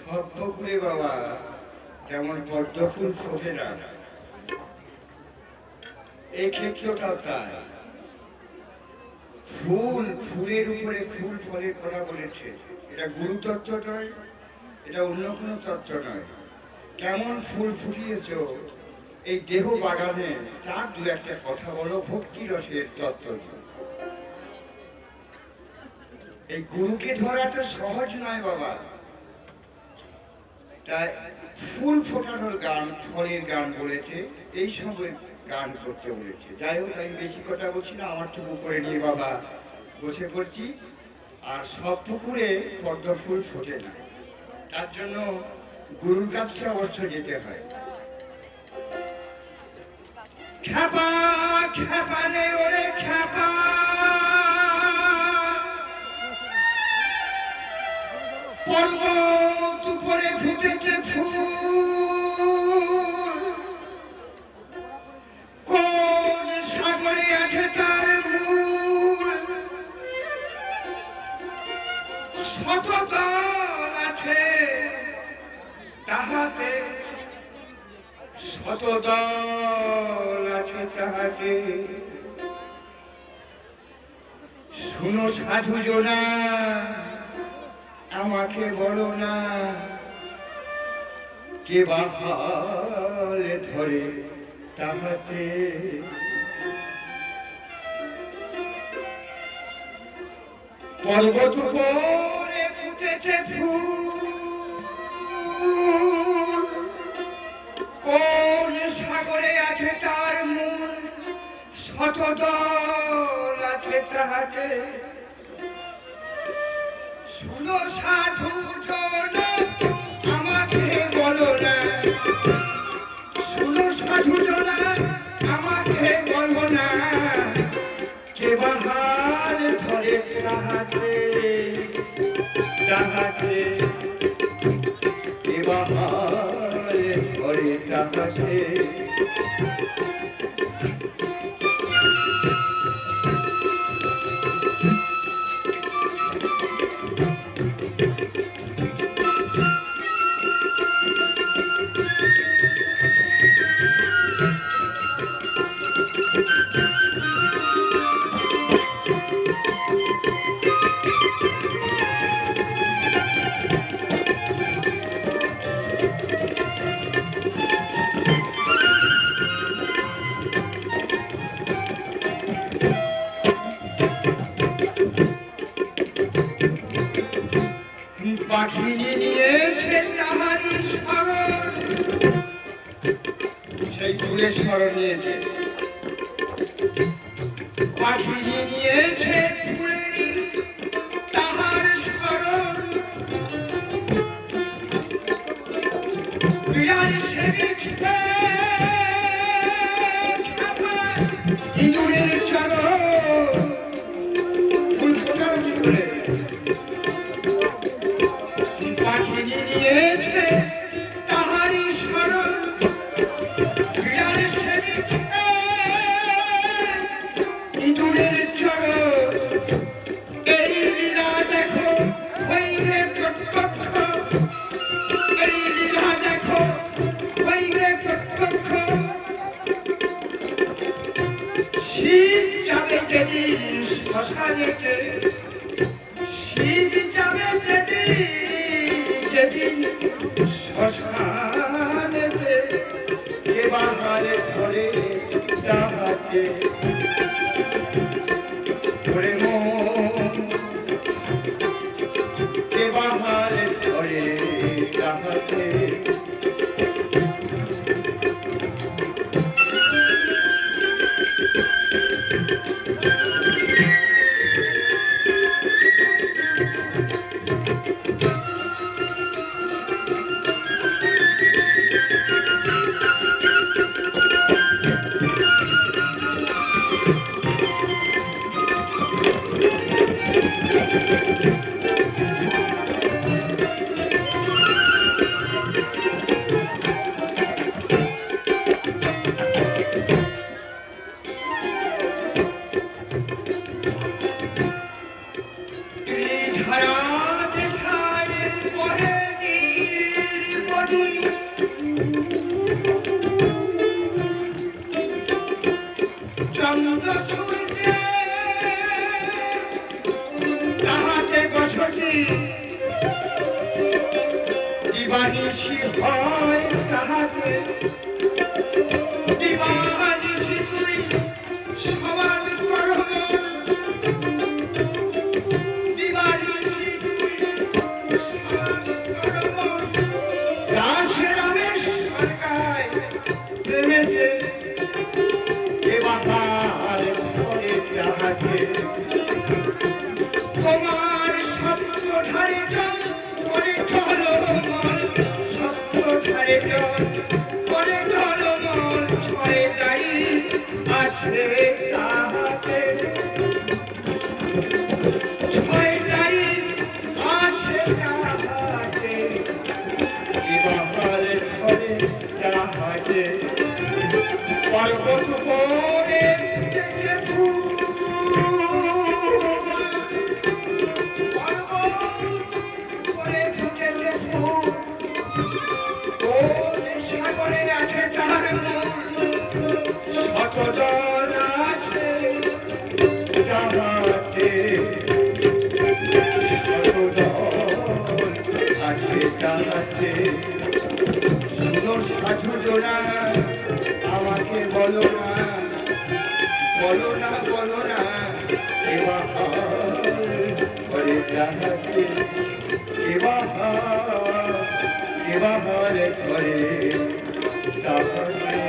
সব পুকুরে বাবা যেমন পদ্ম ফুল ফোটে না, এই ক্ষেত্রটাও তাই। ফুল, ফুলের উপরে ফুল ফলের কথা বলেছে, এটা গুরুতত্ত্ব নয়, এটা অন্য কোনো তত্ত্ব নয়। কেমন ফুল ফুটিয়েছ এই দেহ বাগানে, তার দু একটা কথা বলো ভক্তি রসের তত্ত্ব। এই গুরুকে ধরা তো সহজ নয় বাবা, তাই ফুল ফোটানোর গান, ফলের গান বলেছে, এই সময় গান করতে বলেছে। যাই হোক, আমি বেশি কথা বলছি না, আমার টুকু করে নিয়ে বাবা বসে পড়ছি। আর সব পুকুরে পদ্ম ফুল ফোটে না, তার জন্য গুরুর কাছে অবশ্য যেতে হয়। খ্যাপা খ্যাপা নে ওরে খ্যাপা, পর্বত উপরে ফুটেছে ফুল, কোন সাগরে আছে তার মূল, শতদল আছে তাহাতে, শতদল আছে তাহাতে। শুনো সাধু জনা, আমাকে বলো না কে বা হাল ধরে তাহাতে। পর্বত উপরে ফুটেছে ফুল, কোন সাগরে আছে তার মূল, শতদল আছে তাহাতে। শুনো সাধু জনা, আমাকে বলো না, শুনো সাধু জনা, আমাকে বলো না কে বা হাল ধরে তাহাতে, তাহাতে কে বা হাল ধরে তাহাতে। পাখি নিয়েছে তাহারি স্মরণ, সেই ফুলের স্মরণ নিয়েছে। পাখি নিয়েছে ফুলের তাহার স্মরণ, বিরাট সেবিছে ইঁদুরের চরণ। ফুল ফোটানো কি করে? পাখি নিয়েছে তাহারি স্মরণ, বিরাট সেবিছে ইঁদুরের চরণ। এই লীলা দেখো হইলে প্রত্যক্ষ, এই লীলা দেখো হইলে প্রত্যক্ষ। শীত যাবে যেদিন শ্মশানেতে, শীত যাবে যেদিন শ্মশানেতে, কে বা হাল ধরে তাহাতে। ওরে মন, কে বা হাল ধরে তাহাতে। দিবানিশি হয় তাহাকে দিবানিশি তুই সমান করম দিবানিশি তুই সমান করম দাসে রমেশ সরকায় প্রেমেতে এবার করে তাহাকে তোমার সপ্তধারে জন করে ঢলমল সপ্তধারে জন করে ঢলমল ছয় যাই আছে তাহাতে ছয় যাই আছে তাহাতে বিবাহার ঘরে তাহাতে পর্বত করে সাগরে আছে তার শতজন আছে তাহাতে শতজন আছে তাহাতে শুনো সাধু জোড়া আমাকে বলো না বলো না বলো না এবার করে তাহাতে এবার করে তাহাতে